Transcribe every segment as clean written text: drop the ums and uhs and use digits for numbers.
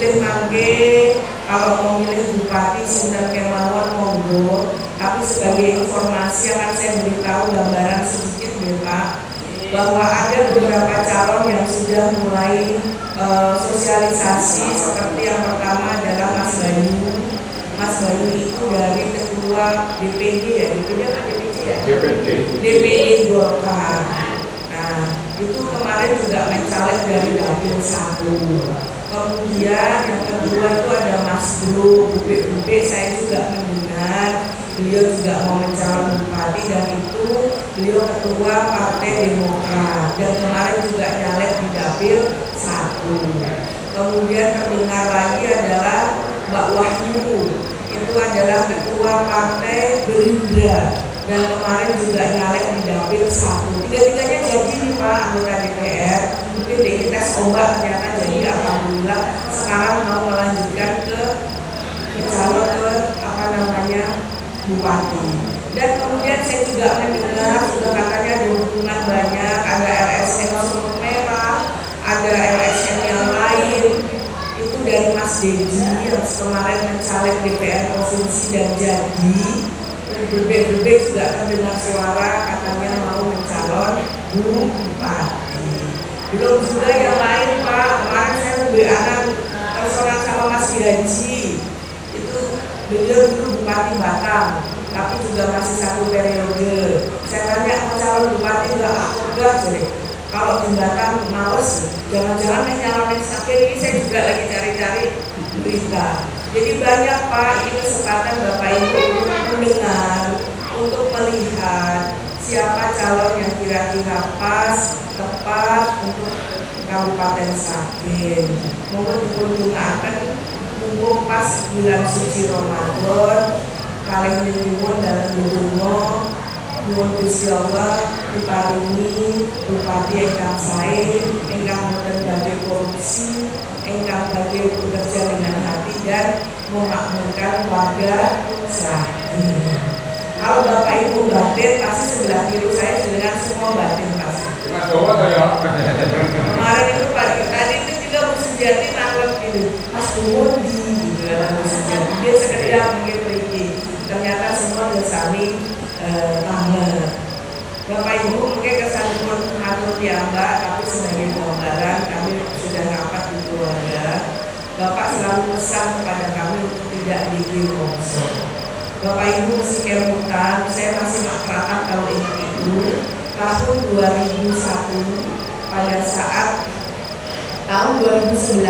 pilih mangke, kalau mau milih bupati Sunda Kemawon monggo. Tapi sebagai informasi akan saya beritahu gambaran sedikit ya Pak, bahwa ada beberapa calon yang sudah mulai sosialisasi. Seperti yang pertama adalah Mas Bayu. Mas Bayu itu dari ketua DPD ya, DPD apa DPD ya? DPD Golkar. Nah, itu kemarin juga mencaleg dari Dapil 1. Kemudian yang kedua itu ada Mas Bro, Bube, saya juga mendengar beliau juga mau mencalon bupati dan itu beliau ketua Partai Demokrat dan kemarin juga caleg di Dapil 1. Kemudian terdengar lagi adalah Mbak Wahyu, itu adalah ketua Partai Gerindra dan kemarin juga caleg di Dapil 1. Tiga-tiganya jadi nih Pak anggota DPR. Mungkin di tes ombak ternyata jadi, alhamdulillah sekarang mau melanjutkan ke calon ke bupati. Dan kemudian saya juga mendengar sudah katanya ada dukungan banyak, ada LSM Sumber Merah, ada LSM yang lain. Itu dari Mas Deji yang kemarin mencaleg DPR provinsi dan jadi berbeda juga terdengar suara katanya mau mencalon bupati. Belum juga yang lain Pak, kemarin saya berbicara personal sama Mas Gaji, itu beliau dulu bupati Batam, tapi juga masih 1 periode. Saya tanya mau calon bupati enggak jadi. Kalau di Batam males, jangan-jangan nyalonin sakit. Ini saya juga lagi cari-cari berita. Jadi banyak Pak, ini kesempatan Bapak Ibu untuk mendengar, untuk melihat siapa calon yang kira-kira pas, tepat untuk Kabupaten Sragen. Mohon dikunjungaken mumpung pas bulan suci Ramadan, kalih nyuwun dalam donga nyuwun Gusti Allah diparingi bupati ingkang sae, ingkang boten badhe korupsi, ingkang badhe bekerja dengan hati dan memakmurkan warga Sragen. Kalau Bapak Ibu batin pasti sebelah kiri saya dengan semua batin pasti. Kemarin itu tadi itu juga Bu Sejati nanggap gitu, Mas Bumundi gitu kan Bu Sejati, dia sekedar mungkin pergi. Ternyata semua sudah saling tanggap. Bapak Ibu mungkin kesan pun mengatur piyambak, tapi sebagai gambaran kami sudah rapat di keluarga. Bapak selalu pesan kepada kami untuk tidak bikin longsor. Bapak Ibu mesti kemutan, saya masih masyarakat kalau ingat itu tahun 2001 pada saat tahun 2011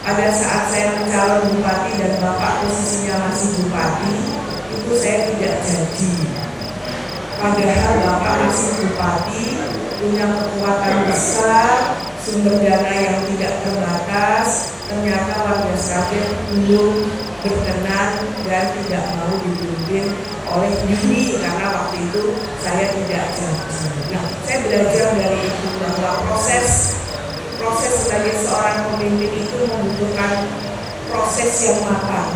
pada saat saya mencalon bupati dan Bapak posisinya masih bupati, itu saya tidak jadi. Padahal Bapak masih bupati, punya kekuatan besar, sumber dana yang tidak terbatas, ternyata warga Sragen belum berkenan dan tidak mau dipimpin oleh diri karena waktu itu saya tidak janji. Nah, saya belajar dari itu bahwa proses sebagai seorang pemimpin itu membutuhkan proses yang matang.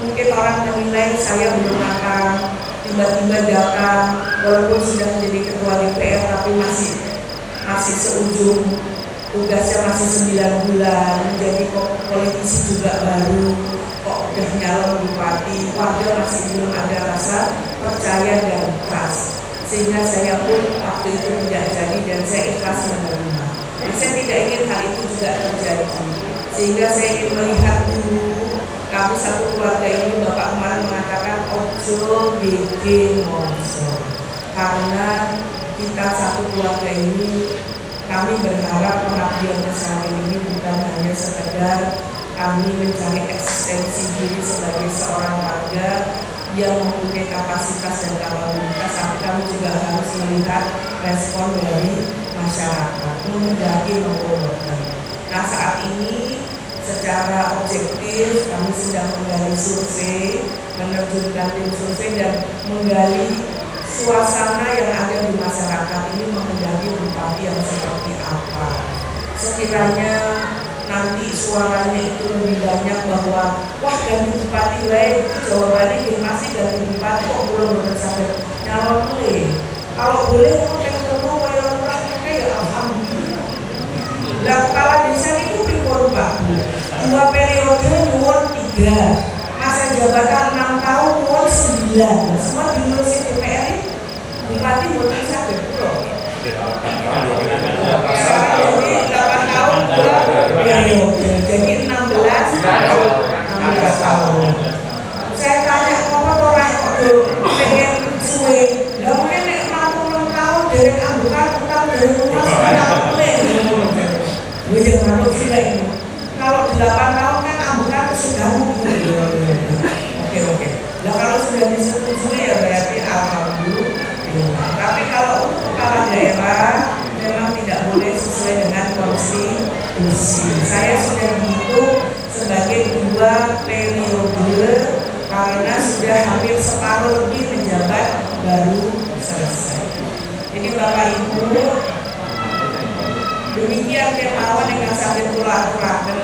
Mungkin orang menilai saya belum matang, tiba-tiba datang walaupun sudah menjadi ketua DPR tapi masih seujung tugasnya masih 9 bulan, menjadi politisi juga baru, kok udah nyalon bupati, warga masih belum ada rasa percaya dan trust, sehingga saya pun waktu itu tidak jadi dan saya ikhlas menerima. Saya tidak ingin hal itu juga terjadi, sehingga saya ingin melihat dulu kami satu keluarga ini. Bapak kemarin mengatakan ojo bikin monster, karena kita satu keluarga ini kami berharap pengabdian Sragen ini bukan hanya sekedar kami mencari eksistensi diri sebagai seorang warga yang mempunyai kapasitas dan kapabilitas, tapi kami juga harus melihat respon dari masyarakat, mengendaki mengobotkan. Nah, saat ini secara objektif kami sedang menggali survei, menerjunkan tim survei dan menggali suasana yang ada di masyarakat ini mengendaki bupati yang seperti apa. Sekiranya nanti suaranya itu lebih banyak bahwa wah ganti bupati lain, jawabannya ya masih ganti bupati kok belum sampai nyalon boleh. Kalau boleh mau ketemu wayang lurah ya alhamdulillah. Lah kepala desa itu pripun Pak? 2 periode nyuwun 3, masa jabatan 6 tahun nyuwun 9. Semua diurusi DPR ini bupati mboten saged kula. Jadi 8 tahun periode, jadi 16 tahun. Saya tanya apa orang pengen suwe, lah mungkin nek 60 tahun dari anggukan utang dari rumah sudah boleh. Wis manut sih. Kalau 8 tahun kan anggukan sudah mungkin. Oke. Nah kalau sudah disetujui ya berarti alhamdulillah. Tapi kalau untuk kepala daerah memang tidak boleh sesuai dengan konstitusi. Saya sudah dihitung sebagai 2 periode karena sudah hampir separuh lebih menjabat baru selesai. Jadi Bapak Ibu, demikian kemauan dengan sambil aturaken.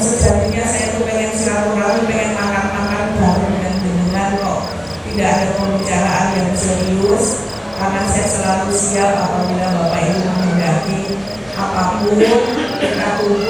Sejatinya saya tuh pengen silaturahmi, pengen makan-makan bareng dengan kok tidak ada pembicaraan yang serius, karena saya selalu siap apabila Bapak Ibu menghendaki apapun kita tunggu